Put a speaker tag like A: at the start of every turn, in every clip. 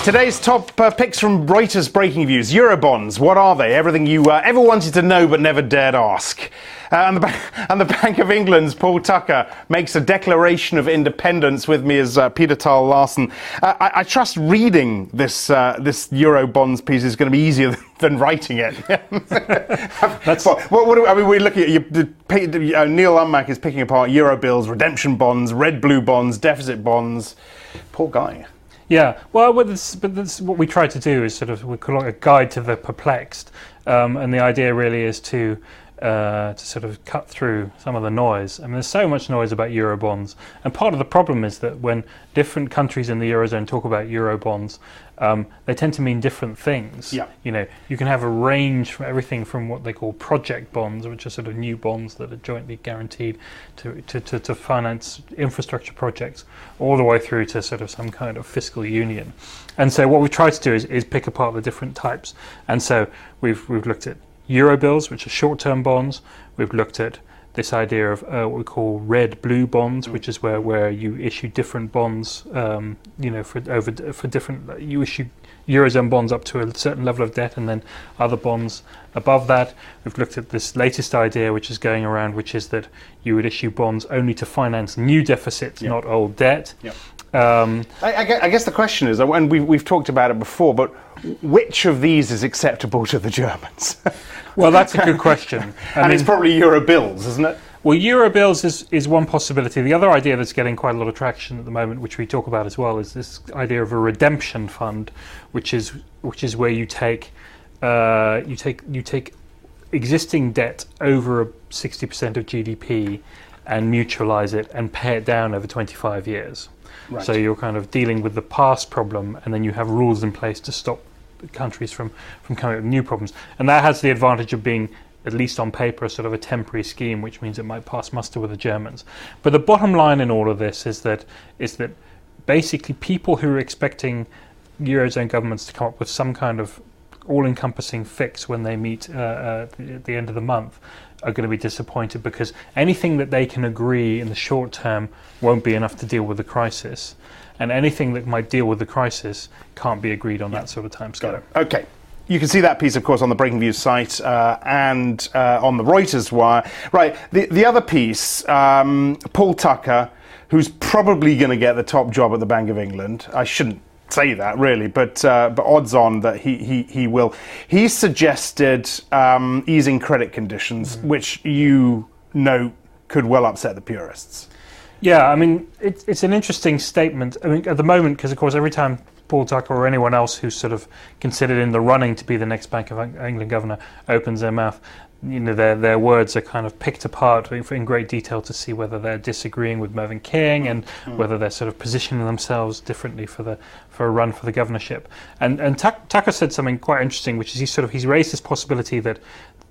A: Today's top picks from Reuters Breakingviews Eurobonds. What are they? Everything you ever wanted to know but never dared ask. And the Bank of England's Paul Tucker makes a declaration of independence. With me is Peter Larson. I trust reading this Eurobonds piece is going to be easier than writing it. We're looking at Neil Unmack is picking apart Eurobills, redemption bonds, red-blue bonds, deficit bonds. Poor guy.
B: Yeah, well, but that's what we try to do is sort of, we call it a guide to the perplexed, and the idea really is to sort of cut through some of the noise. I mean, there's so much noise about Eurobonds, and part of the problem is that when different countries in the Eurozone talk about Eurobonds, they tend to mean different things.
A: Yeah.
B: You know, you can have a range from everything from what they call project bonds, which are sort of new bonds that are jointly guaranteed to finance infrastructure projects, all the way through to sort of some kind of fiscal union. And so what we try to do is pick apart the different types. And so we've looked at Eurobills, which are short-term bonds. We've looked at this idea of what we call red-blue bonds, which is where you issue different bonds, for different. You issue Eurozone bonds up to a certain level of debt, and then other bonds above that. We've looked at this latest idea, which is going around, which is that you would issue bonds only to finance new deficits, not old debt.
A: Yeah. I guess the question is, and we've talked about it before, but which of these is acceptable to the Germans?
B: Well, that's a good question. I mean,
A: it's probably Eurobills, isn't it?
B: Well, Eurobills is one possibility. The other idea that's getting quite a lot of traction at the moment, which we talk about as well, is this idea of a redemption fund, which is where you take existing debt over 60% of GDP and mutualize it and pay it down over 25 years. Right. So you're kind of dealing with the past problem, and then you have rules in place to stop countries from coming up with new problems. And that has the advantage of being, at least on paper, sort of a temporary scheme, which means it might pass muster with the Germans. But the bottom line in all of this is that basically people who are expecting Eurozone governments to come up with some kind of all-encompassing fix when they meet at the end of the month are going to be disappointed, because anything that they can agree in the short term won't be enough to deal with the crisis, and anything that might deal with the crisis can't be agreed on that sort of time scale.
A: Okay. You can see that piece, of course, on the Breakingviews site and on the Reuters wire. Right, the other piece, Paul Tucker, who's probably going to get the top job at the Bank of England. I shouldn't say that really, but odds on that he will. He suggested easing credit conditions, which could well upset the purists.
B: Yeah, I mean, it's an interesting statement. I mean, at the moment, because of course every time Paul Tucker or anyone else who's sort of considered in the running to be the next Bank of England governor opens their mouth, you know, their words are kind of picked apart in great detail to see whether they're disagreeing with Mervyn King and whether they're sort of positioning themselves differently for a run for the governorship. And Tucker said something quite interesting, which is he's raised this possibility that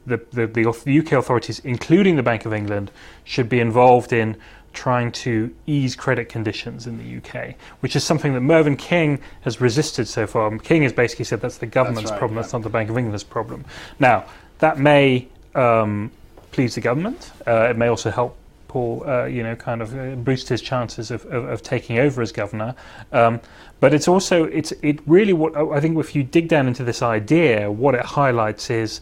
B: the UK authorities, including the Bank of England, should be involved in trying to ease credit conditions in the UK, which is something that Mervyn King has resisted so far. King has basically said that's the government's problem, that's not the Bank of England's problem. Now, that may please the government. It may also help Paul, kind of boost his chances of taking over as governor. But it's also, really what I think, if you dig down into this idea, what it highlights is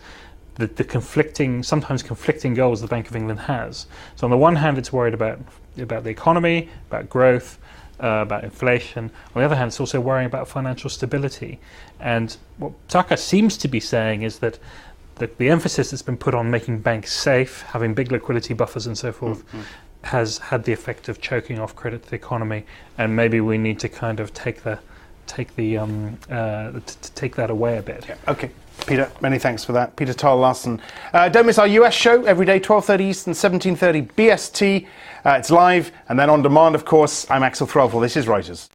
B: the sometimes conflicting goals the Bank of England has. So on the one hand, it's worried about the economy, about growth, about inflation. On the other hand, it's also worrying about financial stability. And what Tucker seems to be saying is that the emphasis that's been put on making banks safe, having big liquidity buffers and so forth, has had the effect of choking off credit to the economy, and maybe we need to kind of take that away a bit.
A: Yeah. Okay, Peter, many thanks for that. Peter Larson. Don't miss our US show every day, 12:30 Eastern, 17:30 BST. It's live and then on demand, of course. I'm Axel Threlfall. This is Reuters.